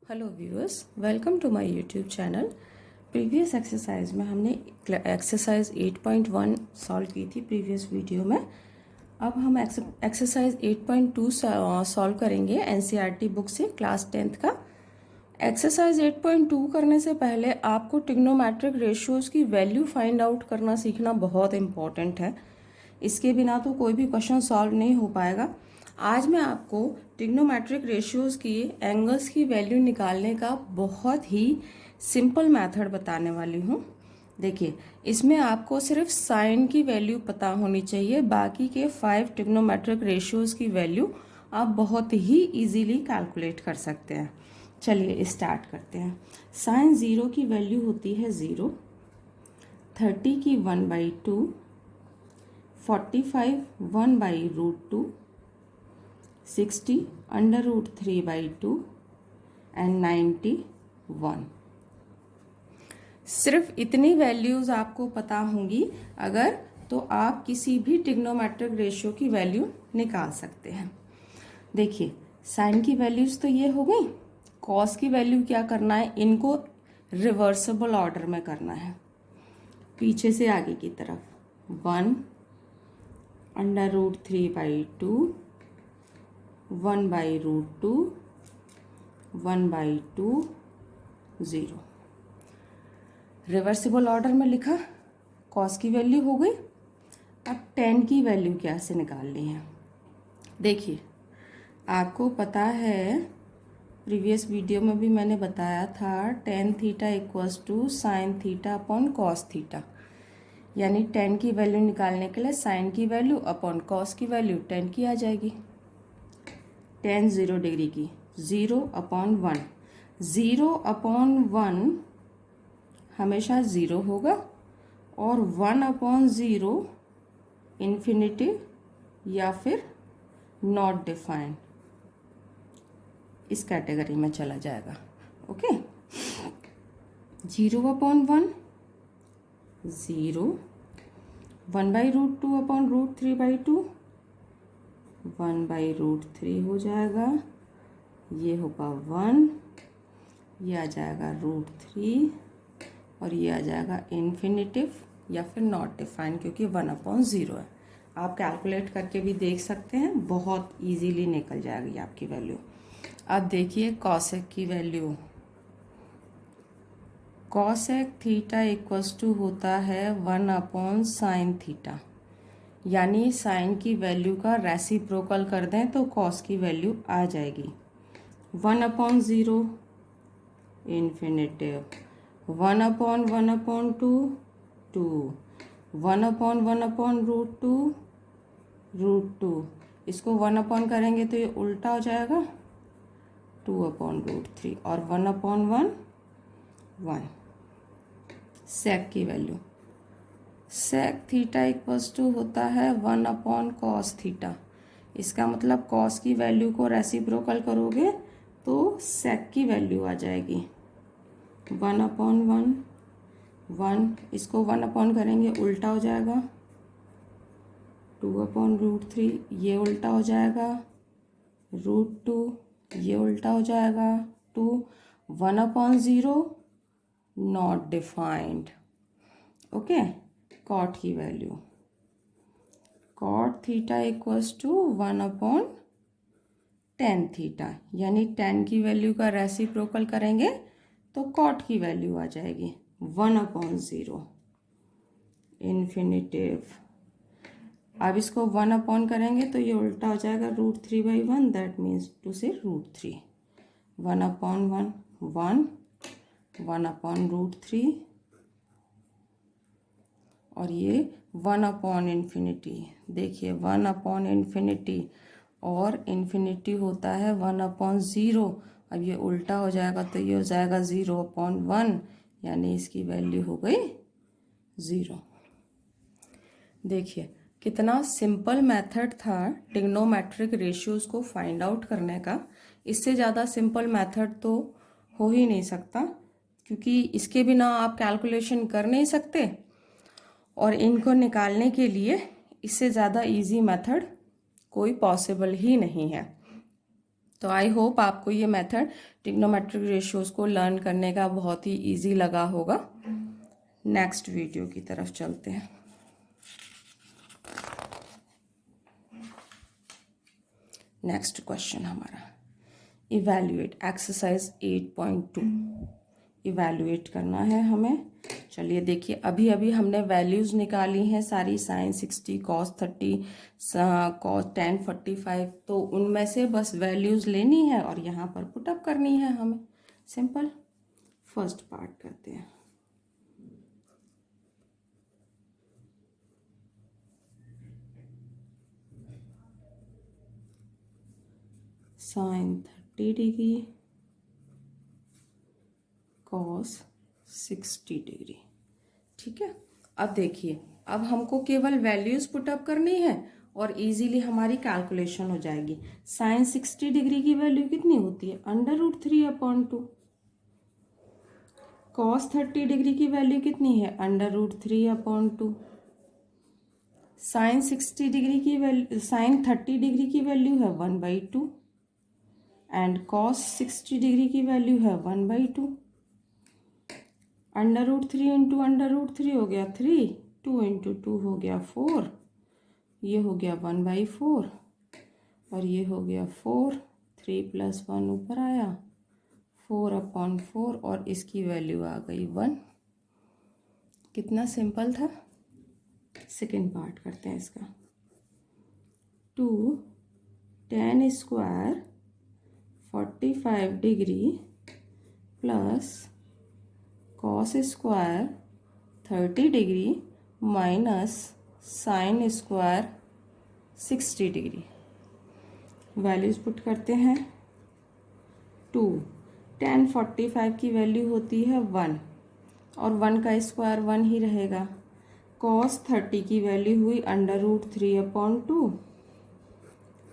Hello viewers, welcome to my YouTube channel. Previous exercise में हमने exercise 8.1 solve की थी प्रीवियस वीडियो में। अब हम एक्सरसाइज 8.2 सॉल्व करेंगे एनसीईआरटी बुक से क्लास 10th का। एक्सरसाइज 8.2 करने से पहले आपको ट्रिग्नोमेट्रिक रेशियोज़ की वैल्यू फाइंड आउट करना सीखना बहुत इम्पॉर्टेंट है। इसके बिना तो कोई भी क्वेश्चन सॉल्व नहीं हो पाएगा। आज मैं आपको ट्रिग्नोमेट्रिक रेशियोज़ की एंगल्स की वैल्यू निकालने का बहुत ही सिंपल मेथड बताने वाली हूँ। देखिए, इसमें आपको सिर्फ साइन की वैल्यू पता होनी चाहिए, बाकी के 5 ट्रिग्नोमेट्रिक रेशियोज़ की वैल्यू आप बहुत ही इजीली कैलकुलेट कर सकते हैं। चलिए स्टार्ट करते हैं। साइन 0 की वैल्यू होती है 0, 30 की 1/2, 45 1/√2, 60 √3/2 एंड 91। सिर्फ इतनी वैल्यूज़ आपको पता होंगी अगर, तो आप किसी भी ट्रिग्नोमेट्रिक रेशियो की वैल्यू निकाल सकते हैं। देखिए, साइन की वैल्यूज़ तो ये हो गई। कॉस की वैल्यू क्या करना है, इनको रिवर्सिबल ऑर्डर में करना है, पीछे से आगे की तरफ। 1 √3/2, 1/√2, 1/2, 0। रिवर्सिबल ऑर्डर में लिखा, कॉस की वैल्यू हो गई। अब टेन की वैल्यू कैसे निकालनी है। देखिए, आपको पता है प्रीवियस वीडियो में भी मैंने बताया था, tan theta equals to sine theta upon cos theta. यानी tan की वैल्यू निकालने के लिए साइन की वैल्यू अपॉन कॉस की वैल्यू tan की आ जाएगी। tan 0 डिग्री की 0/1, 0/1 हमेशा 0 होगा और 1/0 इन्फिनिटिव या फिर नॉट डिफाइंड, इस कैटेगरी में चला जाएगा। ओके, 0/1 0, 1/√2 अपॉन √3/2, 1/√3 हो जाएगा। ये होगा 1, ये आ जाएगा √3 और ये आ जाएगा इन्फिनिटिव या फिर नॉट डिफाइंड, क्योंकि 1/0 है। आप कैलकुलेट करके भी देख सकते हैं, बहुत इजीली निकल जाएगी आपकी वैल्यू। अब देखिए कॉसेक की value. Cosec theta equals to होता है 1/sin थीटा। यानी साइन की वैल्यू का रेसिप्रोकल कर दें तो कॉस की वैल्यू आ जाएगी। 1/0 इन्फिनिटिव, 1/1/2 2, 1/1/√2 √2। इसको 1 करेंगे तो ये उल्टा हो जाएगा, 2/√3 और 1/1 1। सेक की value, sec theta equals to होता है 1/cos थीटा। इसका मतलब कॉस की वैल्यू को रेसिप्रोकल करोगे तो सेक की वैल्यू आ जाएगी 1/1 1। इसको 1 करेंगे उल्टा हो जाएगा, 2/√3, ये उल्टा हो जाएगा, √2, ये उल्टा हो जाएगा, 2, 1/0 नॉट डिफाइंड। ओके, कॉट की value, cot theta equals to 1/tan theta. यानी tan की वैल्यू का रेसिप्रोकल करेंगे तो कॉट की वैल्यू आ जाएगी 1/0 इन्फिनिटिव। अब इसको 1 करेंगे तो ये उल्टा हो जाएगा, √3/1, दैट मीन्स टू से √3। 1/1 1, 1/√3 और ये 1/∞। देखिए 1/∞ और इन्फिनिटी होता है 1/0। अब ये उल्टा हो जाएगा तो ये हो जाएगा 0/1, यानी इसकी वैल्यू हो गई 0। देखिए कितना सिंपल मेथड था ट्रिग्नोमेट्रिक रेशियोज़ को फाइंड आउट करने का। इससे ज़्यादा सिंपल मेथड तो हो ही नहीं सकता, क्योंकि इसके बिना आप कैलकुलेशन कर नहीं सकते और इनको निकालने के लिए इससे ज़्यादा इजी मेथड कोई पॉसिबल ही नहीं है। तो आई होप आपको ये मेथड ट्रिग्नोमेट्रिक रेशियोज को लर्न करने का बहुत ही इजी लगा होगा। नेक्स्ट वीडियो की तरफ चलते हैं। नेक्स्ट क्वेश्चन हमारा इवैल्यूएट एक्सरसाइज 8.2 इवैल्यूएट करना है हमें। चलिए देखिए, अभी अभी हमने वैल्यूज़ निकाली हैं सारी, साइन 60, कॉस 30, कॉस 10, 45, तो उनमें से बस वैल्यूज़ लेनी है और यहाँ पर पुटअप करनी है हमें। सिंपल। फर्स्ट पार्ट करते हैं। Sine 30 degree, cos 60 degree. ठीक है। अब देखिए, अब हमको केवल वैल्यूज पुटअप करनी है और इजीली हमारी कैलकुलेशन हो जाएगी। साइन 60 डिग्री की वैल्यू कितनी होती है? √3/2। कॉस 30 डिग्री की वैल्यू कितनी है? √3/2। साइन 60 डिग्री की वैल्यू, साइन 30 डिग्री की वैल्यू है 1/2 एंड कॉस 60 डिग्री की वैल्यू है 1/2। √3 इंटू √3 हो गया 3, 2 इंटू 2 हो गया 4, ये हो गया 1/4 और ये हो गया 4, 3 + 1 ऊपर आया 4/4 और इसकी वैल्यू आ गई 1। कितना सिंपल था। सेकेंड पार्ट करते हैं इसका। 2 tan square 45 degree plus cos square 30 degree minus sine square 60 degree. Values put करते हैं। 2 tan 45 की वैल्यू होती है 1 और 1 का स्क्वायर 1 ही रहेगा। कॉस 30 की वैल्यू हुई √3/2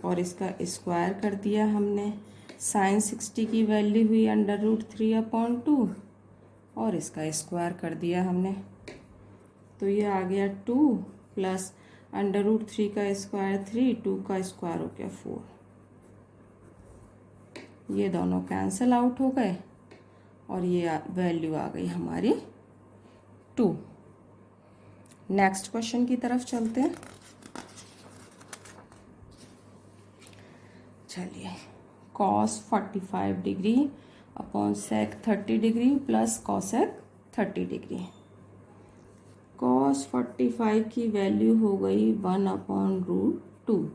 और इसका स्क्वायर कर दिया हमने। साइन 60 की वैल्यू हुई √3/2 और इसका स्क्वायर कर दिया हमने। तो ये आ गया 2 प्लस √3 का स्क्वायर 3, 2 का स्क्वायर हो गया 4। ये दोनों कैंसिल आउट हो गए और ये वैल्यू आ गई हमारी 2। नेक्स्ट क्वेश्चन की तरफ चलते हैं। चलिए, cos 45 degree upon sec 30 degree plus cosec 30 degree. Cos 45 की वैल्यू हो गई 1/√2।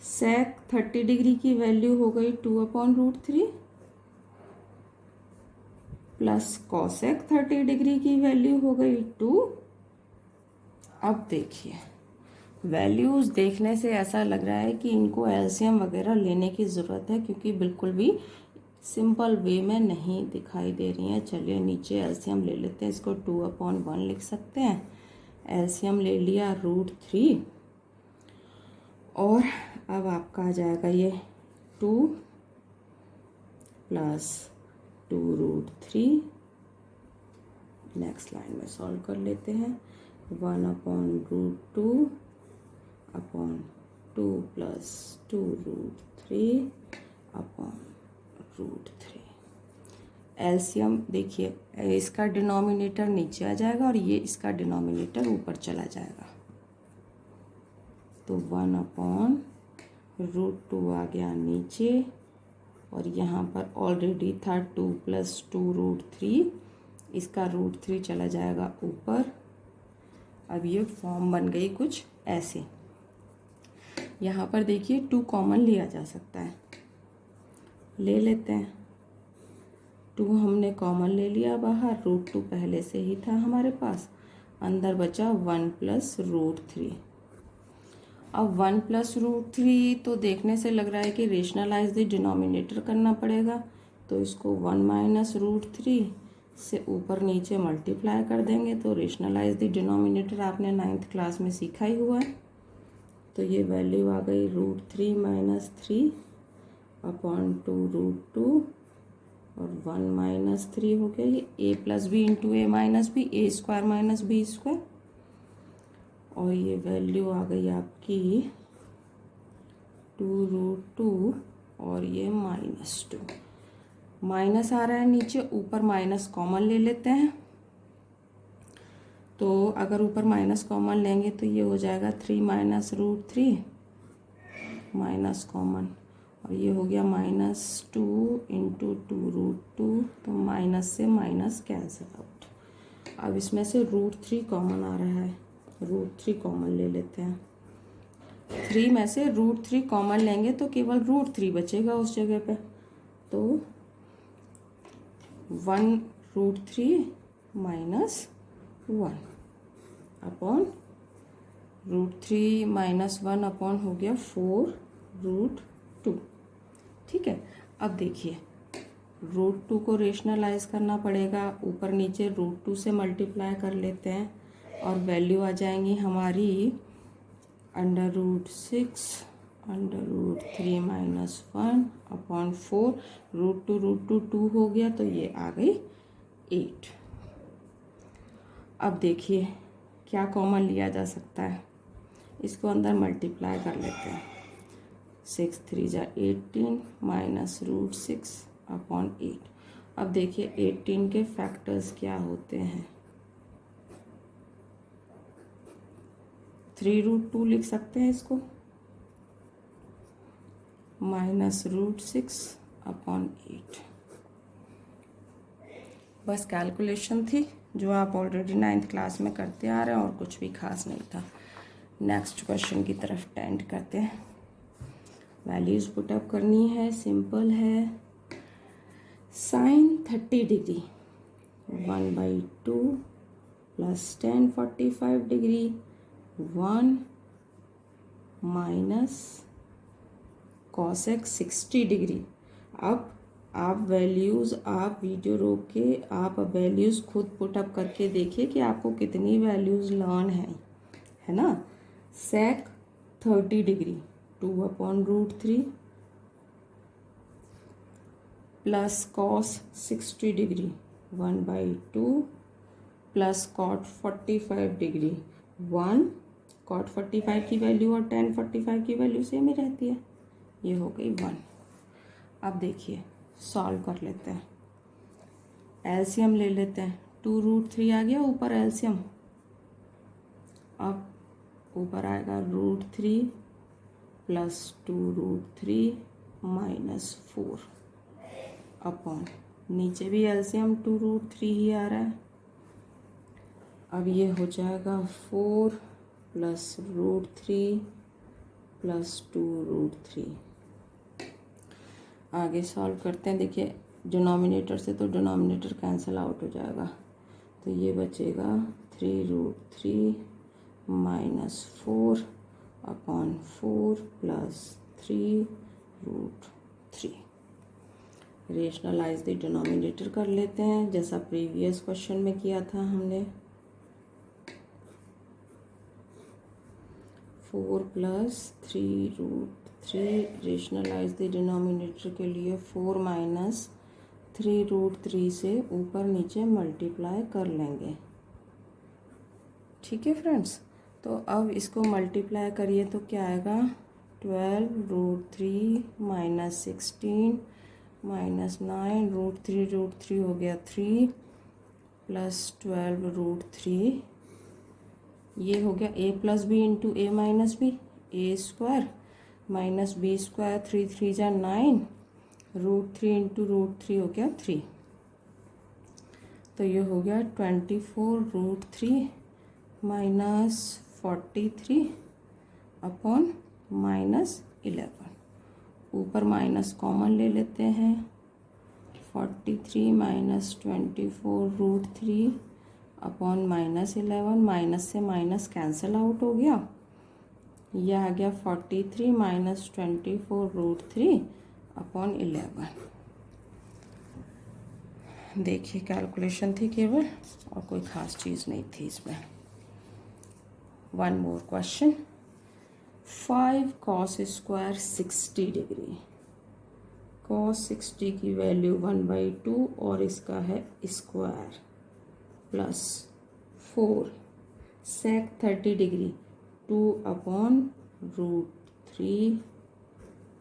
सेक 30 डिग्री की वैल्यू हो गई 2/√3 प्लस कॉसेक 30 डिग्री की वैल्यू हो गई 2। अब देखिए, वैल्यूज देखने से ऐसा लग रहा है कि इनको एलसीएम वगैरह लेने की ज़रूरत है, क्योंकि बिल्कुल भी सिंपल वे में नहीं दिखाई दे रही हैं। चलिए नीचे एलसीएम ले लेते हैं। इसको 2/1 लिख सकते हैं। एलसीएम ले लिया √3 और अब आपका आ जाएगा ये 2 प्लस 2√3। नेक्स्ट लाइन में सॉल्व कर लेते हैं। 1/√2 अपॉन 2 प्लस 2√3 अपॉन √3। एलसीएम देखिए, इसका डिनोमिनेटर नीचे आ जाएगा और ये इसका डिनोमिनेटर ऊपर चला जाएगा। तो 1/√2 आ गया नीचे और यहाँ पर ऑलरेडी था 2 प्लस 2√3, इसका √3 चला जाएगा ऊपर। अब ये फॉर्म बन गई कुछ ऐसे। यहाँ पर देखिए 2 कॉमन लिया जा सकता है, ले लेते हैं। 2 हमने कॉमन ले लिया बाहर, √2 पहले से ही था हमारे पास। अंदर बचा 1 प्लस √3। अब 1 प्लस √3 तो देखने से लग रहा है कि रेशनलाइज द डिनोमिनेटर करना पड़ेगा, तो इसको 1 माइनस √3 से ऊपर नीचे मल्टीप्लाई कर देंगे। तो रेशनलाइज द डिनोमिनेटर आपने 9th क्लास में सीखा ही हुआ है। तो ये वैल्यू आ गई √3 माइनस 3 अपॉन 2√2 और 1 माइनस 3 हो गया। ये a plus b into a minus b, a square minus b square. और ये वैल्यू आ गई आपकी 2√2 और ये -2। माइनस आ रहा है नीचे, ऊपर माइनस कॉमन ले लेते हैं। तो अगर ऊपर माइनस कॉमन लेंगे तो ये हो जाएगा 3 माइनस √3 माइनस कॉमन, और ये हो गया -2 इंटू 2√2, तो माइनस से माइनस कैंसिल आउट। अब इसमें से √3 कॉमन आ रहा है, √3 कॉमन ले लेते हैं। 3 में से √3 कॉमन लेंगे तो केवल √3 बचेगा उस जगह पे, तो 1√3 माइनस 1 अपॉन √3 माइनस 1 अपॉन हो गया 4√2। ठीक है, अब देखिए √2 को रेशनलाइज करना पड़ेगा, ऊपर नीचे √2 से मल्टीप्लाई कर लेते हैं और वैल्यू आ जाएंगी हमारी √6 √3 माइनस 1 अपॉन 4, √2 2 हो गया तो ये आ गई 8। अब देखिए क्या कॉमन लिया जा सकता है, इसको अंदर मल्टीप्लाई कर लेते हैं। 6 3 जा 18 माइनस √6 अपॉन 8। अब देखिए 18 के फैक्टर्स क्या होते हैं। 3√2 लिख सकते हैं इसको, माइनस √6 अपॉन 8। बस कैलकुलेशन थी जो आप ऑलरेडी 9th क्लास में करते आ रहे हैं, और कुछ भी खास नहीं था। नेक्स्ट क्वेश्चन की तरफ टेंड करते हैं। वैल्यूज़ पुटअप करनी है, सिंपल है। sin 30 degree 1/2 plus tan 45 degree 1 minus cos x 60 degree. अब आप वैल्यूज़, आप वीडियो रोक के आप वैल्यूज़ खुद पुटअप करके देखिए कि आपको कितनी वैल्यूज़ लर्न है ना। sec 30 degree 2/√3 plus cos 60 degree 1/2 plus cot 45 degree 1। cot 45 की वैल्यू और tan 45 की वैल्यू सेम ही रहती है, ये हो गई 1। अब देखिए सॉल्व कर लेते हैं, एलसीएम ले लेते हैं। 2√3 आ गया ऊपर एलसीएम, अब ऊपर आएगा √3 प्लस 2√3 माइनस 4 अपॉन, नीचे भी एलसीएम 2√3 ही आ रहा है। अब ये हो जाएगा 4 प्लस √3 प्लस 2√3। आगे सॉल्व करते हैं। देखिए डिनोमिनेटर से तो डिनोमिनेटर कैंसिल आउट हो जाएगा, तो ये बचेगा 3√3 minus 4 upon 4 plus 3√3। Rationalise the denominator कर लेते हैं जैसा प्रीवियस क्वेश्चन में किया था हमने। 4 प्लस 3√3, रेशनलाइज द डिनोमिनेटर के लिए 4 माइनस 3√3 से ऊपर नीचे मल्टीप्लाई कर लेंगे। ठीक है फ्रेंड्स, तो अब इसको मल्टीप्लाई करिए तो क्या आएगा 12√3 माइनस 16 माइनस 9, √3 हो गया 3 प्लस 12√3, ये हो गया a plus b into a minus b, a square minus b square, 3 3 जा 9, √3 इंटू √3 हो गया 3, तो ये हो गया 24√3 माइनस 43 अपॉन माइनस 11। ऊपर माइनस कॉमन ले लेते हैं, 43 माइनस 24√3 अपॉन माइनस 11, माइनस से माइनस कैंसिल आउट हो गया, यह आ गया 43 माइनस 24√3 अपॉन 11। देखिए कैलकुलेशन थी केवल, और कोई ख़ास चीज़ नहीं थी इसमें। One more question, 5 cos square 60 degree, cos 60 की वैल्यू 1/2 और इसका है स्क्वायर, प्लस 4 sec 30 डिग्री 2/√3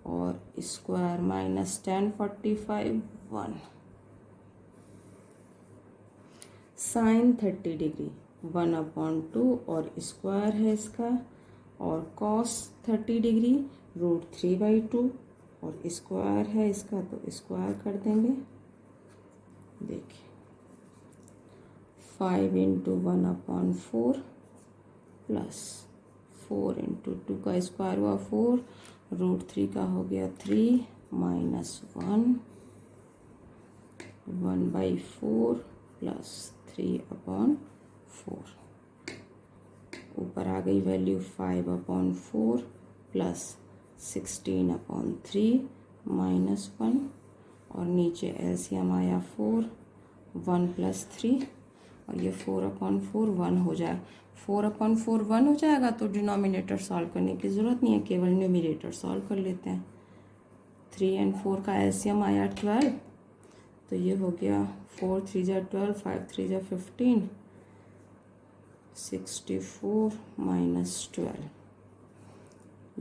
और स्क्वायर माइनस 1045 1 साइन 30 डिग्री 1/2 और स्क्वायर है इसका और कॉस 30 डिग्री √3/2 और स्क्वायर है इसका तो स्क्वायर कर देंगे। देखिए 5 × 1/4 प्लस 4 × 2 का स्क्वायर हुआ 4 √3 का हो गया 3 माइनस 1/4 प्लस 3/4 ऊपर आ गई वैल्यू 5/4 प्लस 16/3 माइनस 1 और नीचे एलसीएम आया 4 1 + 3 और ये 4/4 1 हो जाए 4/4 1 हो जाएगा तो डिनोमिनेटर सॉल्व करने की ज़रूरत नहीं है, केवल न्यूमरेटर सॉल्व कर लेते हैं। 3 और 4 का एलसीएम आया 12 तो ये हो गया 4 3 × 12 5 3 × 15 64 माइनस 12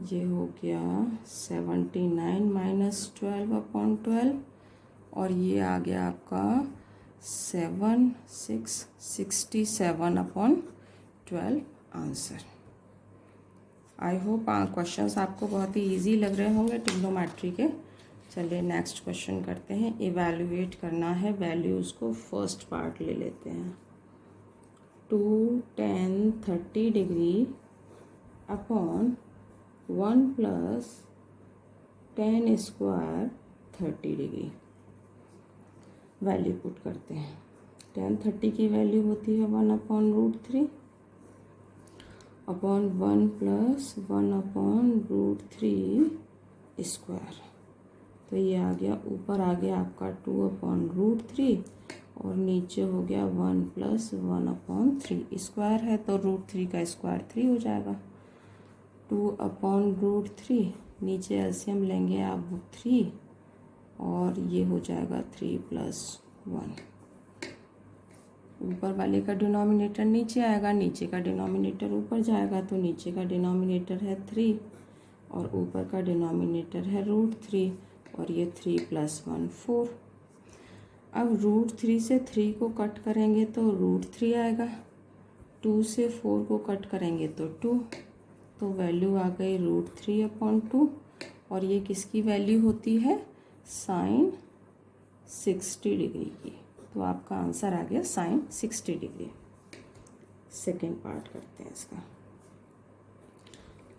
ये हो गया 79 माइनस 12/12 और ये आ गया आपका 67 आंसर। आई होप क्वेश्चंस आपको बहुत ही इजी लग रहे होंगे ट्रिग्नोमेट्री के। चलिए नेक्स्ट क्वेश्चन करते हैं। इवैल्यूएट करना है वैल्यूज़ को, फर्स्ट पार्ट ले लेते हैं। 2 tan 30 degree upon 1 + tan square 30 degree value put करते हैं। tan 30 की वैल्यू होती है 1/√3 अपॉन 1 + 1/√3 स्क्वायर तो ये आ गया, ऊपर आ गया आपका 2/√3 और नीचे हो गया 1 + 1/3 स्क्वायर है तो √3 का स्क्वायर 3 हो जाएगा। 2/√3 नीचे एलसीएम लेंगे आप 3 और ये हो जाएगा 3 + 1। ऊपर वाले का डिनोमिनेटर नीचे आएगा, नीचे का डिनोमिनेटर ऊपर जाएगा तो नीचे का डिनोमिनेटर है 3 और ऊपर का डिनोमिनेटर है √3 और ये 3 + 1 4। अब √3 से 3 को कट करेंगे तो √3 आएगा, 2 से 4 को कट करेंगे तो 2, तो वैल्यू आ गई √3/2 और ये किसकी वैल्यू होती है, साइन 60 डिग्री की। तो आपका आंसर आ गया साइन 60 डिग्री। सेकेंड पार्ट करते हैं इसका।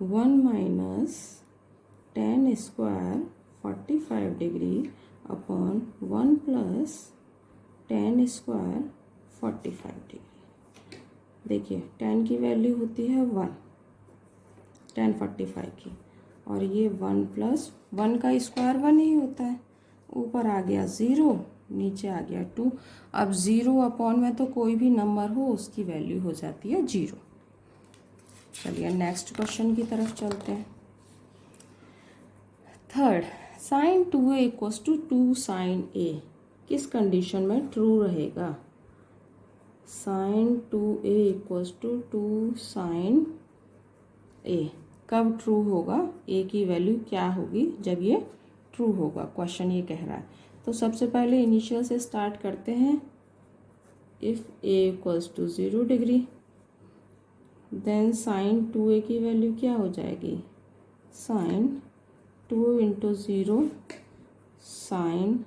1 - tan square 45 degree upon 1 + tan square 45 degree. देखिए tan की वैल्यू होती है 1, tan 45 की, और ये 1 + 1 का स्क्वायर 1 ही होता है। ऊपर आ गया 0, नीचे आ गया 2। अब 0 में तो कोई भी नंबर हो उसकी वैल्यू हो जाती है 0। चलिए नेक्स्ट क्वेश्चन की तरफ चलते हैं। Third, sin 2a = 2 sin a किस कंडीशन में ट्रू रहेगा। sin 2a = 2 sin a कब ट्रू होगा, a की वैल्यू क्या होगी जब ये ट्रू होगा, क्वेश्चन ये कह रहा है। तो सबसे पहले इनिशियल से स्टार्ट करते हैं। If a = 0 degree then sin 2a की वैल्यू क्या हो जाएगी, sin 2 × 0 sin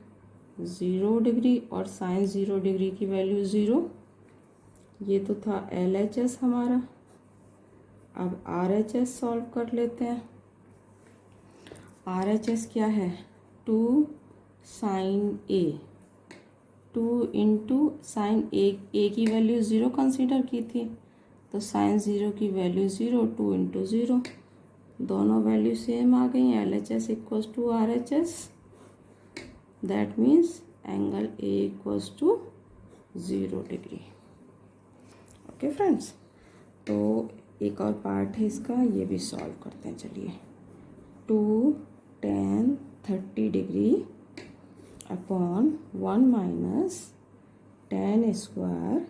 0 डिग्री और sin 0 डिग्री की वैल्यू 0। ये तो था LHS हमारा। अब RHS सॉल्व कर लेते हैं। RHS क्या है, 2 sin a, 2 × sin a की वैल्यू 0 कंसीडर की थी तो sin 0 की वैल्यू 0, 2 × 0, दोनों वैल्यू सेम आ गई। LHS = RHS, that means angle A = 0 degree. Okay friends, तो एक और पार्ट है इसका, ये भी सॉल्व करते हैं। चलिए 2 tan 30 degree upon 1 - tan square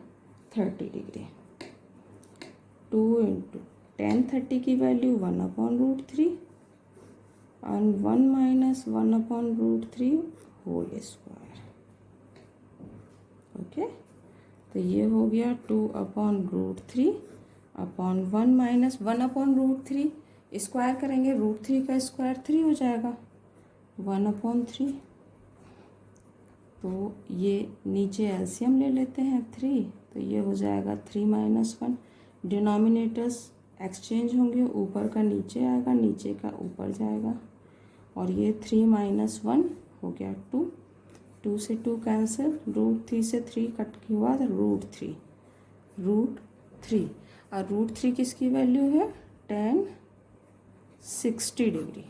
30 degree. 2 × tan 30 की value 1/√3 and 1 minus 1 upon root 3 whole square. Okay, तो ये हो गया 2 upon root 3 upon 1 minus 1 upon root 3, square करेंगे रूट 3 का स्क्वायर 3 हो जाएगा 1 अपॉन 3। तो ये नीचे एलसीएम ले लेते हैं 3, तो ये हो जाएगा 3 माइनस 1। डिनोमिनेटर्स एक्सचेंज होंगे, ऊपर का नीचे आएगा, नीचे का ऊपर जाएगा, और ये 3 माइनस 1 हो गया 2, 2 से 2 कैंसिल, रूट 3 से 3 कट हुआ तो रूट 3। और रूट 3 किसकी वैल्यू है? tan 60 degree.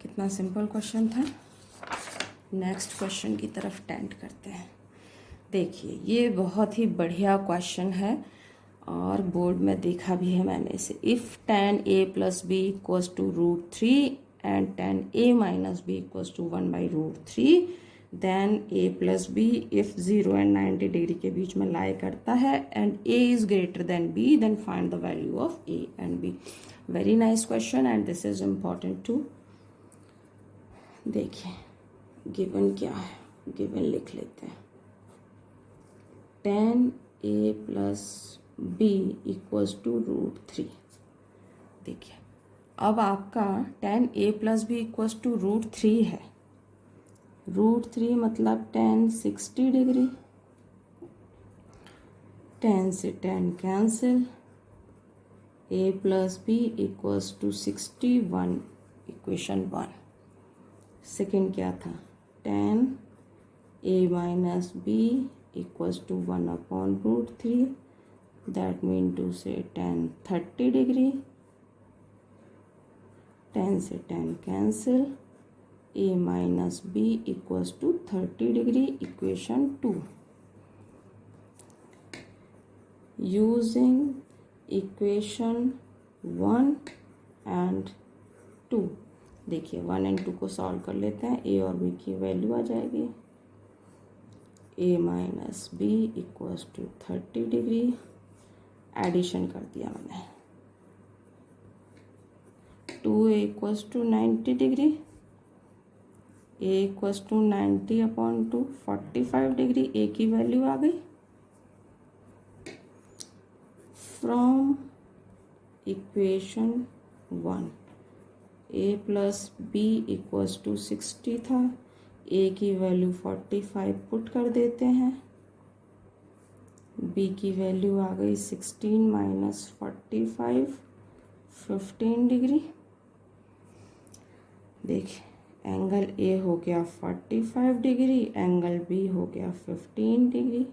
कितना सिंपल क्वेश्चन था। नेक्स्ट क्वेश्चन की तरफ टेंड करते हैं। देखिए ये बहुत ही बढ़िया क्वेश्चन है और बोर्ड में देखा भी है मैंने इसे। If tan a plus B equals to root 3 and tan a minus B equals to 1 by root 3 then a plus b if 0 and 90 degree के बीच में लाई करता है and a is greater than b, then find the value of a and b। Very nice question and this is important too. देखिए given क्या है, given लिख लेते हैं। tan a plus B equals to root 3। देखिए अब आपका tan a plus B equals to root 3 है। रूट 3 मतलब tan 60 डिग्री, tan से tan cancel, a plus B equals to 61, equation 1। Second क्या था? tan a minus B equals to 1 upon root 3, that mean to say tan 30 degree, tan से tan cancel, a minus B equals to 30 degree, equation 2। Using equation 1 and 2, देखिए 1 and 2 को solve कर लेते हैं। a और b की value आ जाएगी, a minus B equals to 30 degree, addition कर दिया मैंने, 2a equals to 90 degree, a equals to 90 upon 2 45 degree, a की वैल्यू आ गई। From equation 1 a plus B equals to 60 था, a की वैल्यू 45 पुट कर देते हैं, b की वैल्यू आ गई 16 माइनस 45 15 डिग्री। देखिए एंगल a हो गया 45 डिग्री, एंगल b हो गया 15 डिग्री।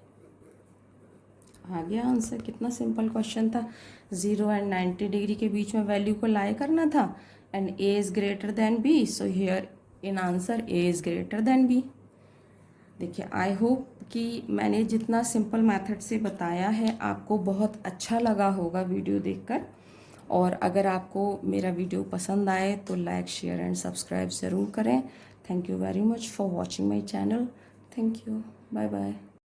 आ गया आंसर। कितना सिंपल क्वेश्चन था। 0 एंड 90 डिग्री के बीच में वैल्यू को लाई करना था and a is greater than b, so here in answer a is greater than b। देखिए आई होप कि मैंने जितना सिंपल मेथड से बताया है आपको बहुत अच्छा लगा होगा वीडियो देखकर, और अगर आपको मेरा वीडियो पसंद आए तो लाइक शेयर एंड सब्सक्राइब ज़रूर करें। Thank you very much for watching my channel. Thank you, bye bye.